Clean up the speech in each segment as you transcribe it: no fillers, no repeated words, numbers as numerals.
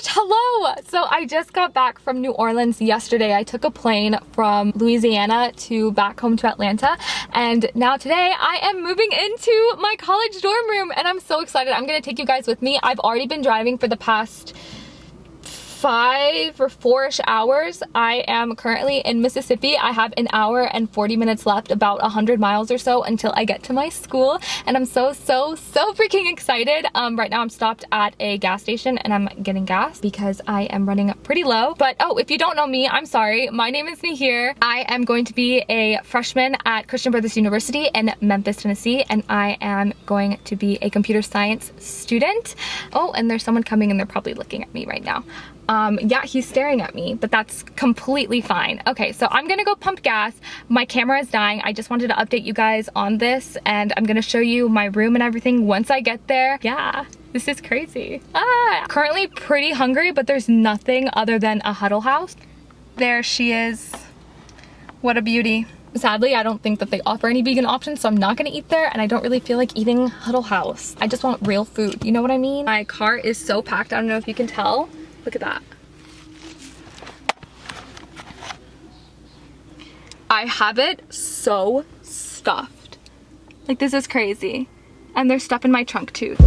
gosh, hello! So I just got back from New Orleans yesterday. I took a plane from Louisiana to back home to Atlanta, and now today I am moving into my college dorm room, and I'm so excited. I'm gonna take you guys with me. I've already been driving for the past 5 or 4-ish hours. I am currently in Mississippi. I have an hour and 40 minutes left, about 100 miles or so until I get to my school, and I'm so freaking excited. Right now I'm stopped at a gas station and I'm getting gas because I am running pretty low. But oh, if you don't know me, I'm sorry. My name is Nahir. I am going to be a freshman at Christian Brothers University in Memphis, Tennessee, and I am going to be a computer science student. Oh, and there's someone coming and they're probably looking at me right now. Yeah, he's staring at me, but that's completely fine. Okay, so I'm gonna go pump gas. My camera is dying. I just wanted to update you guys on this, and I'm gonna show you my room and everything once I get there. Yeah, this is crazy. Currently pretty hungry, but there's nothing other than a Huddle House. There she is. What a beauty. Sadly, I don't think that they offer any vegan options, so I'm not gonna eat there, and I don't really feel like eating Huddle House. I just want real food, you know what I mean? My car is so packed, I don't know if you can tell. Look at that. I have it so stuffed. Like, this is crazy. And there's stuff in my trunk too.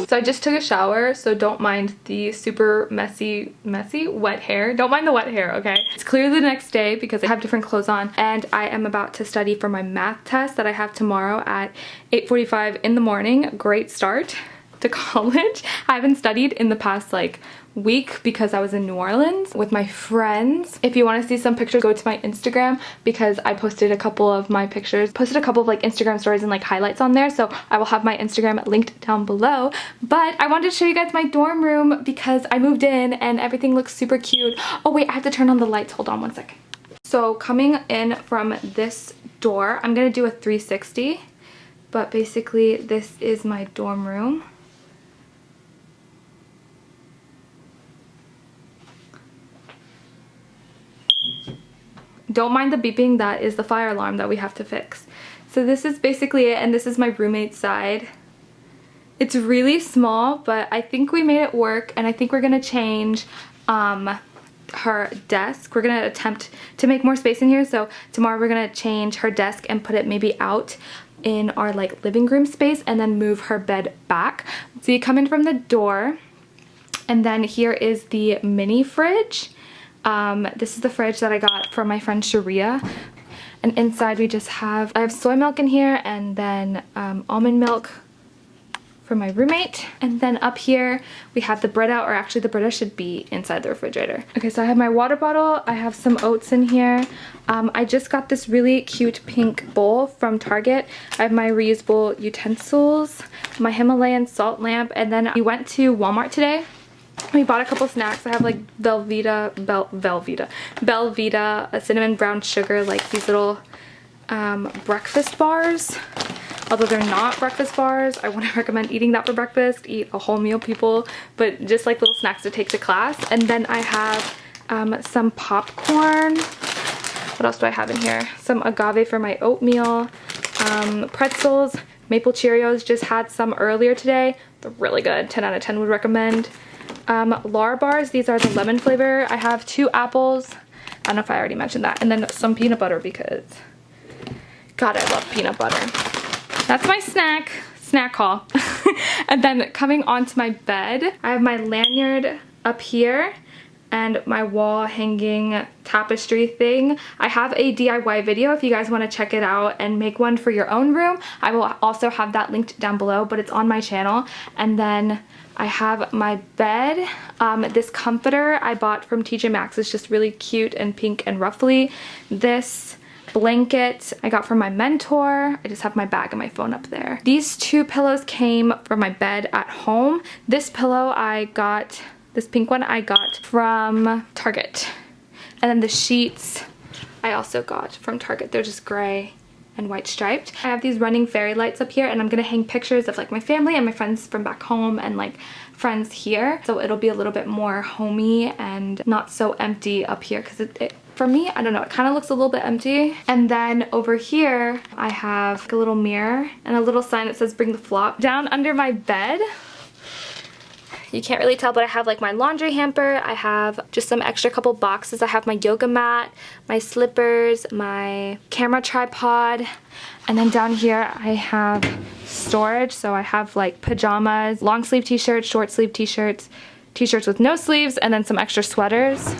So I just took a shower, so don't mind the super messy wet hair. Don't mind the wet hair, okay? It's clearly the next day because I have different clothes on, and I am about to study for my math test that I have tomorrow at 8:45 in the morning. Great start to college. I haven't studied in the past like week because I was in New Orleans with my friends. If you want to see some pictures, go to my Instagram because I posted a couple of my pictures, posted a couple of like Instagram stories and like highlights on there, so I will have my Instagram linked down below. But I wanted to show you guys my dorm room because I moved in and everything looks super cute. Oh wait, I have to turn on the lights. Hold on one second. So coming in from this door, I'm gonna do a 360, but basically this is my dorm room. Don't mind the beeping, that is the fire alarm that we have to fix. So this is basically it, and this is my roommate's side. It's really small, but I think we made it work, and I think we're gonna change her desk. We're gonna attempt to make more space in here, so tomorrow we're gonna change her desk and put it maybe out in our like living room space and then move her bed back. So you come in from the door, and then here is the mini fridge. This is the fridge that I got from my friend Sharia, and inside we just have, I have soy milk in here, and then almond milk for my roommate, and then up here we have the Brita, or actually the Brita should be inside the refrigerator. Okay, so I have my water bottle, I have some oats in here. I just got this really cute pink bowl from Target. I have my reusable utensils, my Himalayan salt lamp, and then we went to Walmart today. We bought a couple snacks. I have like Belvita, a cinnamon brown sugar, like these little breakfast bars. Although they're not breakfast bars, I wouldn't recommend eating that for breakfast. Eat a whole meal, people, but just like little snacks to take to class. And then I have some popcorn. What else do I have in here? Some agave for my oatmeal, pretzels, maple Cheerios. Just had some earlier today. They're really good. 10 out of 10 would recommend. Lar bars, these are the lemon flavor. I have 2 apples. I don't know if I already mentioned that. And then some peanut butter because, God, I love peanut butter. That's my snack haul. And then coming onto my bed, I have my lanyard up here and my wall hanging tapestry thing. I have a DIY video if you guys want to check it out and make one for your own room. I will also have that linked down below, but it's on my channel. And then I have my bed. This comforter I bought from TJ Maxx is just really cute and pink and ruffly. This blanket I got from my mentor. I just have my bag and my phone up there. These two pillows came from my bed at home. This pillow I got, this pink one I got from Target. And then the sheets I also got from Target. They're just gray and white striped. I have these running fairy lights up here, and I'm gonna hang pictures of like my family and my friends from back home and like friends here. So it'll be a little bit more homey and not so empty up here, because for me, I don't know, it kind of looks a little bit empty. And then over here, I have like a little mirror and a little sign that says bring the flop. Down under my bed, you can't really tell, but I have like my laundry hamper. I have just some extra couple boxes. I have my yoga mat, my slippers, my camera tripod. And then down here I have storage. So I have like pajamas, long sleeve t-shirts, short sleeve t-shirts, t-shirts with no sleeves, and then some extra sweaters.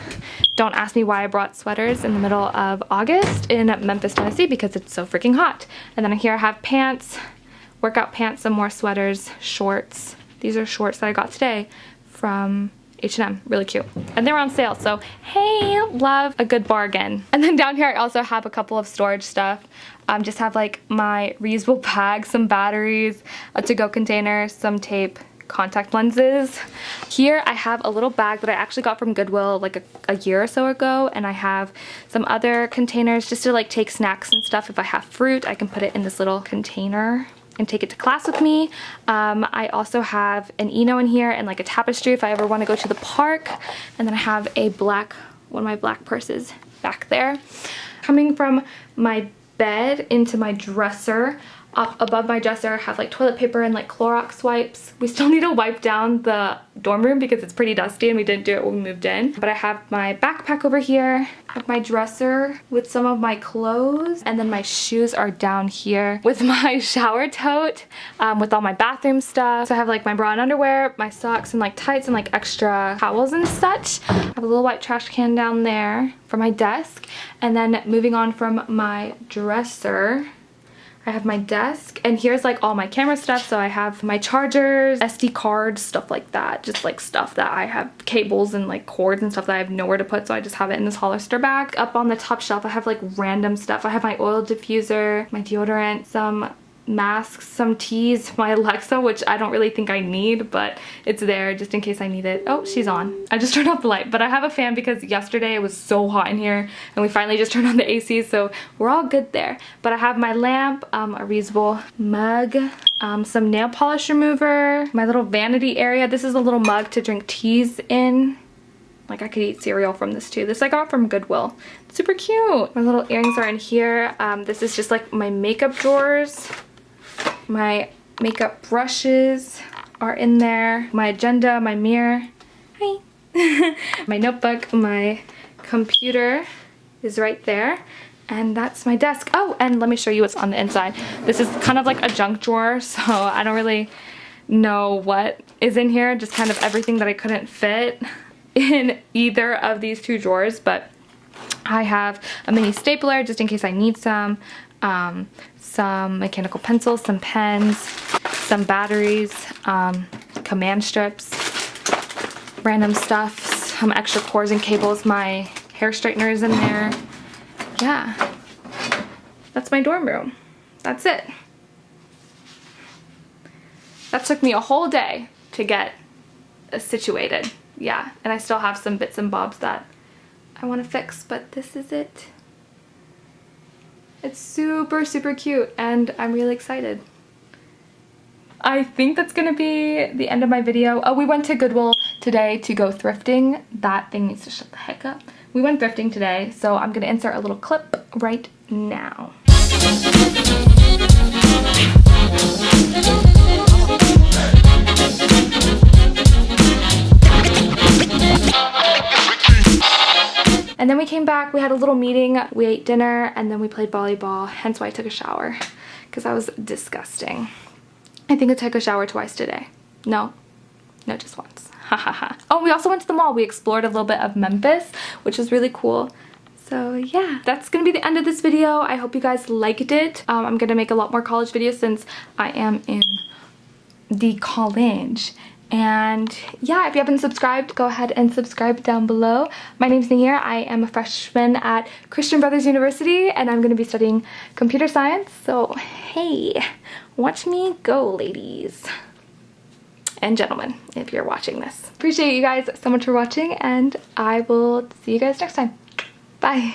Don't ask me why I brought sweaters in the middle of August in Memphis, Tennessee, because it's so freaking hot. And then here I have pants, workout pants, some more sweaters, shorts. These are shorts that I got today from H&M, really cute. And they were on sale, so hey, love a good bargain. And then down here I also have a couple of storage stuff. Just have like my reusable bag, some batteries, a to-go container, some tape, contact lenses. Here I have a little bag that I actually got from Goodwill like a year or so ago, and I have some other containers just to like take snacks and stuff. If I have fruit, I can put it in this little container and take it to class with me. I also have an Eno in here and like a tapestry if I ever want to go to the park. And then I have a black, one of my black purses back there. Coming from my bed into my dresser, up above my dresser I have like toilet paper and like Clorox wipes. We still need to wipe down the dorm room because it's pretty dusty and we didn't do it when we moved in. But I have my backpack over here, I have my dresser with some of my clothes, and then my shoes are down here with my shower tote with all my bathroom stuff. So I have like my bra and underwear, my socks and like tights and like extra towels and such. I have a little white trash can down there for my desk. And then moving on from my dresser, I have my desk, and here's like all my camera stuff. So I have my chargers, SD cards, stuff like that. Just like stuff that I have, cables and like cords and stuff that I have nowhere to put, so I just have it in this Hollister bag. Up on the top shelf I have like random stuff. I have my oil diffuser, my deodorant, some masks, some teas, my Alexa, which I don't really think I need, but it's there just in case I need it. Oh, she's on. I just turned off the light, but I have a fan because yesterday it was so hot in here and we finally just turned on the AC, so we're all good there. But I have my lamp, a reusable mug, some nail polish remover, my little vanity area. This is a little mug to drink teas in. Like I could eat cereal from this too. This I got from Goodwill. It's super cute. My little earrings are in here. This is just like my makeup drawers. My makeup brushes are in there. My agenda, my mirror. Hi. My notebook, my computer is right there. And that's my desk. Oh, and let me show you what's on the inside. This is kind of like a junk drawer, so I don't really know what is in here. Just kind of everything that I couldn't fit in either of these two drawers. But I have a mini stapler just in case I need some mechanical pencils, some pens, some batteries, command strips, random stuff, some extra cords and cables, my hair straightener is in there. Yeah, that's my dorm room. That's it. That took me a whole day to get situated. Yeah, and I still have some bits and bobs that I want to fix, but this is it. It's super, super cute, and I'm really excited. I think that's gonna be the end of my video. Oh, we went to Goodwill today to go thrifting. That thing needs to shut the heck up. We went thrifting today, so I'm gonna insert a little clip right now. And then we came back, we had a little meeting, we ate dinner, and then we played volleyball, hence why I took a shower, because that was disgusting. I think I took a shower twice today. No, just once. Ha ha ha. Oh, we also went to the mall. We explored a little bit of Memphis, which was really cool. So yeah, that's gonna be the end of this video. I hope you guys liked it. I'm gonna make a lot more college videos since I am in the college. And yeah, if you haven't subscribed, go ahead and subscribe down below. My name's Nahir. I am a freshman at Christian Brothers University, and I'm going to be studying computer science. So hey, watch me go, ladies and gentlemen, if you're watching this. Appreciate you guys so much for watching, and I will see you guys next time. Bye.